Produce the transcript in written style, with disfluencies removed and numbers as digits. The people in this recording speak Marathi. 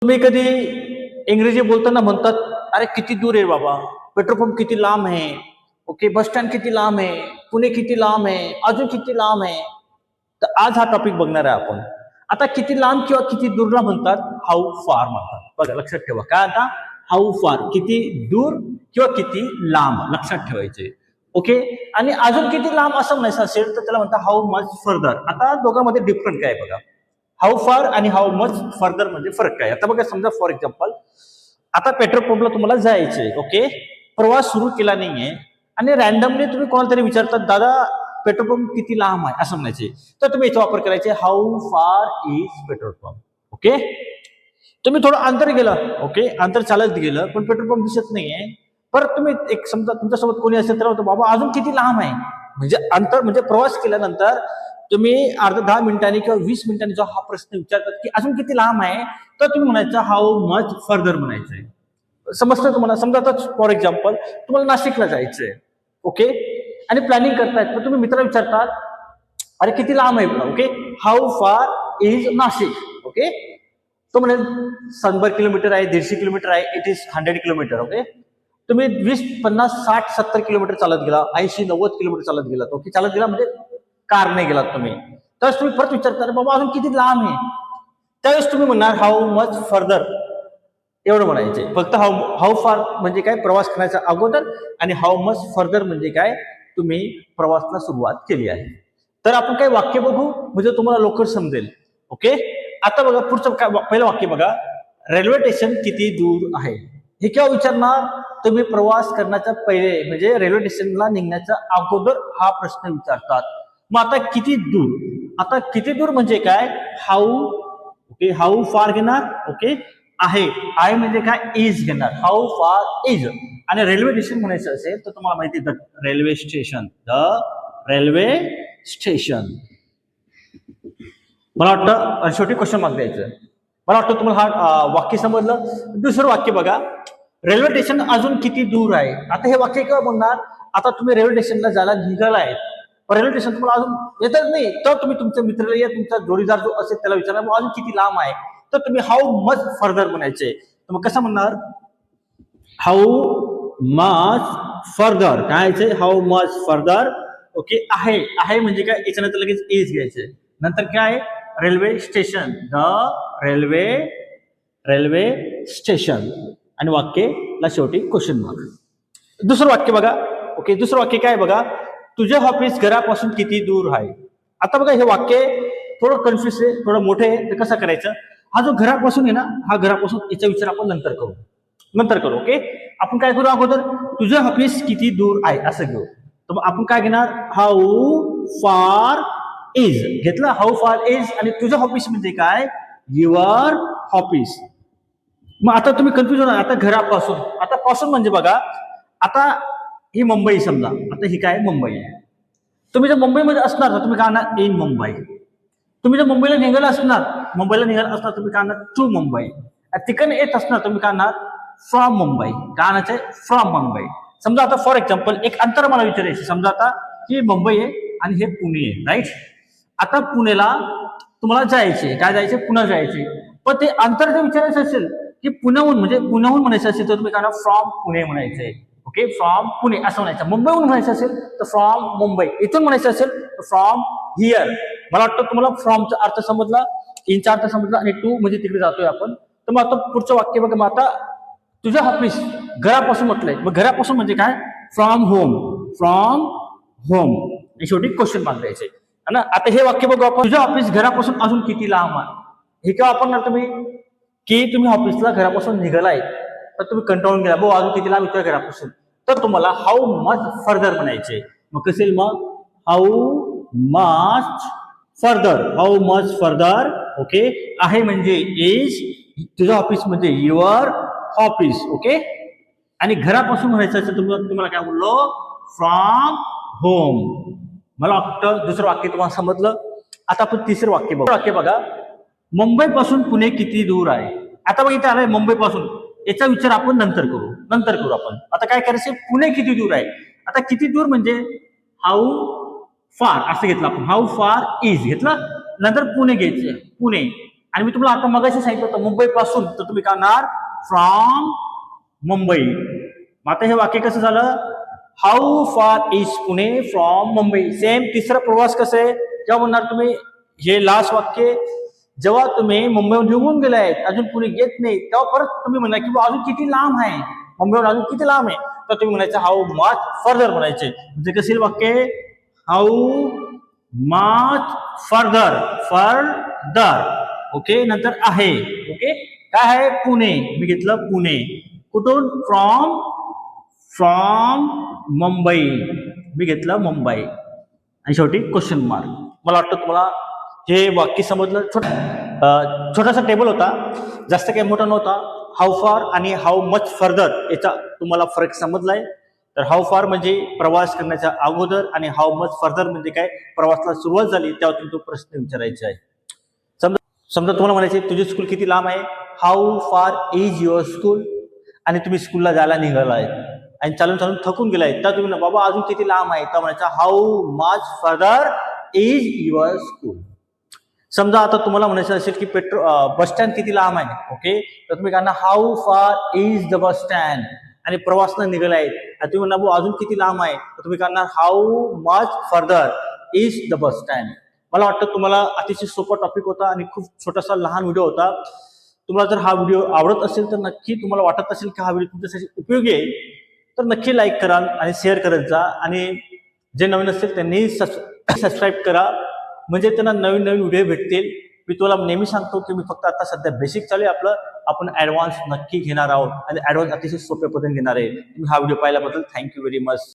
तुम्ही कधी इंग्रजी बोलताना म्हणतात, अरे किती दूर आहे बाबा, पेट्रोल पंप किती लांब आहे, ओके, बस स्टँड किती लांब आहे, पुणे किती लांब आहे, अजून किती लांब आहे. तर आज हा टॉपिक बघणार आहे आपण. आता किती लांब किंवा किती दूरला म्हणतात, हाऊ फार म्हणतात. बघा लक्षात ठेवा, काय आता हाऊ फार किती दूर किंवा किती लांब लक्षात ठेवायचे. ओके, आणि अजून किती लांब असं म्हणायचं असेल तर त्याला म्हणतात हाऊ मच फर्दर. आता दोघांमध्ये डिफरंट काय बघा, हाऊ फार आणि हाऊ मच फर्दर म्हणजे फरक काय. आता बघा, समजा फॉर एक्झाम्पल आता पेट्रोल पंपला तुम्हाला जायचंय, ओके, प्रवास सुरू केला नाहीये आणि रॅन्डमली तुम्ही कोणाला तरी विचारतात, दादा पेट्रोल पंप किती लांब आहे असं म्हणायचे, तर तुम्ही याचा वापर करायचे how far is petrol pump. Okay, तुम्ही थोडं अंतर गेलं, ओके, अंतर चालत गेलं पण पेट्रोल पंप दिसत नाहीये, परत तुम्ही एक समजा तुमच्यासोबत कोणी असेल तर म्हणतो, बाबा अजून किती लांब आहे. म्हणजे अंतर म्हणजे प्रवास केल्यानंतर तुम्ही अर्धा 10 मिनिटांनी किंवा 20 मिनिटांनी जो हा प्रश्न विचारतात की अजून किती लांब आहे, तर तुम्ही म्हणायचं हाऊ मच फर्दर म्हणायचंय. समजतं तुम्हाला. समजा आता फॉर एक्झाम्पल तुम्हाला नाशिकला जायचंय, ओके, आणि प्लॅनिंग करतायत, तर तुम्ही मित्र विचारतात, अरे किती लांब आहे, okay, how far is Nashik. Okay, तो म्हणेल 100 किलोमीटर आहे, 150 किलोमीटर आहे, इट इज 100 किलोमीटर. ओके, तुम्ही 20, 50, 60, 70 किलोमीटर चालत गेला, 80, 90 किलोमीटर चालत गेला, ओके, चालत गेला म्हणजे कारने गेलात तुम्ही, त्यावेळेस तुम्ही परत विचारता, बाबा अजून किती लांब आहे, त्यावेळेस तुम्ही म्हणणार हाऊ मच फर्दर एवढं म्हणायचे. फक्त हाऊ फार म्हणजे काय, प्रवास करण्याच्या अगोदर, आणि हाऊ मच फर्दर म्हणजे काय, तुम्ही प्रवासाला सुरुवात केली आहे. तर आपण काही वाक्य बघू म्हणजे तुम्हाला लवकर समजेल. ओके, आता बघा पुढचं काय, पहिलं वाक्य बघा, रेल्वे स्टेशन किती दूर आहे. हे केव्हा विचारणार, तुम्ही प्रवास करण्याच्या पहिले म्हणजे रेल्वे स्टेशनला निघण्याच्या अगोदर हा प्रश्न विचारतात. मग आता किती दूर, आता किती दूर म्हणजे काय, हाऊ, ओके, हाऊ फार घेणार, ओके, आहे म्हणजे काय, इज घेणार, हाऊ फार इज. आणि रेल्वे स्टेशन म्हणायचं असेल तर तुम्हाला माहिती the railway station, the railway station. मला वाटतं शेवटी क्वेश्चन मार्क द्यायचं. मला वाटतं तुम्हाला हा वाक्य समजलं. दुसरं वाक्य बघा, रेल्वे स्टेशन अजून किती दूर आहे. आता हे वाक्य केव्हा बोलणार, आता तुम्ही रेल्वे स्टेशनला जायला निघालाय, रेल्वे स्टेशन तुम्हाला अजून येतच नाही, तर तुम्ही तुमच्या मित्राला या तुमचा जोडीदार जो असेल त्याला विचारणार, अजून किती लांब आहे, तर तुम्ही हाऊ मच फर्दर म्हणायचे. तर मग कसं म्हणणार, हाऊ मच फर्दर, काय हाऊ मच फर्दर. ओके, आहे म्हणजे काय, याच्यानंतर लगेच इज घ्यायचे, नंतर काय, railway station, the railway station, आणि वाक्यला शेवटी क्वेश्चन मार्क. दुसरं वाक्य बघा, ओके, दुसरं वाक्य काय बघा, तुझे ऑफिस घरापासून किती दूर आहे. आता बघा हे वाक्य थोडं कन्फ्युज आहे, थोडं मोठे आहे, तर कसं करायचं, हा जो घरापासून आहे ना, हा घरापासून याचा विचार आपण नंतर करू. ओके, आपण काय करू, अगोदर तुझे ऑफिस किती दूर आहे असं घेऊ. तर मग आपण काय घेणार, हाऊ फार इज घेतलं, हाऊ फार इज, आणि तुझं ऑफिस म्हणजे काय, युअर ऑफिस. मग आता तुम्ही कन्फ्युज होणार, आता घरापासून, आता पासून म्हणजे बघा, आता ही मुंबई समजा, आता ही काय मुंबई आहे. तुम्ही जर मुंबईमध्ये असणार तर तुम्ही काय आणणार, इन मुंबई. तुम्ही जर मुंबईला निघाला असणार तुम्ही काय आणणार, टू मुंबई. तिकडे येत असणार तुम्ही काय आणणार, फ्रॉम मुंबई. काय आणायचंय, फ्रॉम मुंबई. समजा आता फॉर एक्झाम्पल एक अंतर मला विचारायचं, समजा आता ही मुंबई आहे आणि हे पुणे आहे, राईट. आता पुण्याला तुम्हाला जायचे, काय जायचे, पुणे जायचे, पण ते अंतर जर विचारायचं असेल की पुण्याहून म्हणायचं असेल तर तुम्ही काय, फ्रॉम पुणे म्हणायचंय. ओके, फ्रॉम पुणे असं म्हणायचं. मुंबईहून म्हणायचं असेल तर फ्रॉम मुंबई. इथून म्हणायचं असेल तर फ्रॉम हिअर. मला वाटतं तुम्हाला फ्रॉमचा अर्थ समजला, इनचा अर्थ समजला, आणि टू म्हणजे तिकडे जातोय आपण. तर मग आता पुढचं वाक्य बघा, मग आता तुझं ऑफिस घरापासून म्हटलंय, मग घरापासून म्हणजे काय, फ्रॉम होम. आणि शेवटी क्वेश्चन मार्क द्यायचे ना. आता हे वाक्य बघू आपण, तुझं ऑफिस घरापासून अजून किती लांब आहे. हे केव्हा वापरणार तुम्ही, की तुम्ही ऑफिसला घरापासून निघालाय, तर तुम्ही कंटाळून गेला, भाऊ अजून किती लांब येतोय घरापासून, तर तुम्हाला हाऊ मच फर्दर म्हणायचे. मग कसेल, मग हाऊ मच फर्दर. ओके, आहे म्हणजे इज, तुझं ऑफिस म्हणजे युअर ऑफिस. ओके, आणि घरापासून म्हणायचं असेल तुम्हाला काय बोललो, फ्रॉम होम. मला वाटतं दुसरं वाक्य तुम्हाला समजलं. आता आपण तिसरं वाक्य बघा, मुंबई पासून पुणे किती दूर आहे. आता बघ इथे आलंय मुंबई पासून, याचा विचार आपण नंतर करू आपण. आता काय करायचं, पुणे किती दूर आहे. आता किती दूर म्हणजे हाऊ फार असं घेतलं आपण, हाऊ फार इज घेतलं, नंतर पुणे घ्यायचे, पुणे. आणि मी तुम्हाला आता मगाशी सांगितलं होतं मुंबई पासून, तर तुम्ही काय करणार फ्रॉम मुंबई. मग आता हे वाक्य कसं झालं, how far is Pune from Mumbai. Same तिसरा प्रवास कसं आहे, जेव्हा म्हणणार तुम्ही हे लास्ट वाक्य, जेव्हा तुम्ही मुंबईहून निघून गेलाय अजून पुणे येत नाही, तेव्हा परत तुम्ही म्हणा की अजून किती लांब आहे, मुंबईहून अजून किती लांब आहे, तर तुम्ही म्हणायचं हाऊ मच फर्दर म्हणायचे. म्हणजे कसे वाक्य, how much further, further. Okay, नंतर आहे. ओके, काय आहे, पुणे. मी घेतलं पुणे. कुठून, फ्रॉम, फ्रॉम मुंबई. मी घेतलं मुंबई. आणि शेवटी क्वेश्चन मार्क. मला वाटतं तुम्हाला हे वाक्य समजलं. छोटासा टेबल होता, जास्त काही मोठा नव्हता. हाऊ फार आणि हाऊ मच फर्दर याचा तुम्हाला फरक समजलाय. तर हाऊ फार म्हणजे प्रवास करण्याच्या अगोदर, आणि हाऊ मच फर्दर म्हणजे काय, प्रवासाला सुरुवात झाली तेव्हा तुम्ही तो प्रश्न विचारायचा आहे. समजा तुम्हाला म्हणायचे तुझी स्कूल किती लांब आहे, how far is your school. आणि तुम्ही स्कूलला जायला निघालाय आणि चालून चालून थकून गेलाय, तर तुम्ही ना बाबा अजून किती लांब आहे, तर म्हणायचं how much further is your school. समजा आता तुम्हाला म्हणायचं असेल की बस स्टँड किती लांब आहे. ओके, तर तुम्ही काय, how far is the bus stand. आणि प्रवासनं निघालाय आणि तुम्ही म्हणा अजून किती लांब आहे, तर तुम्ही करणार how much further is the bus stand. मला वाटतं तुम्हाला अतिशय सोपा टॉपिक होता आणि खूप छोटासा लहान व्हिडिओ होता. तुम्हाला जर हा व्हिडिओ आवडत असेल तर नक्की, तुम्हाला वाटत असेल की हा व्हिडिओ तुमच्यासाठी उपयोगी आहे, तर नक्की लाईक करा आणि शेअर करत जा. आणि जे नवीन असतील त्यांनी सबस्क्राईब करा, म्हणजे त्यांना नवीन नवीन व्हिडिओ भेटतील. मी तुला नेहमी सांगतो की मी फक्त आता सध्या बेसिक चालू आहे आपलं, आपण ऍडव्हान्स नक्की घेणार आहोत आणि ऍडव्हान्स अतिशय सोप्या पद्धतीने घेणार आहे. तुम्ही हा व्हिडिओ पाहिल्याबद्दल थँक्यू व्हेरी मच.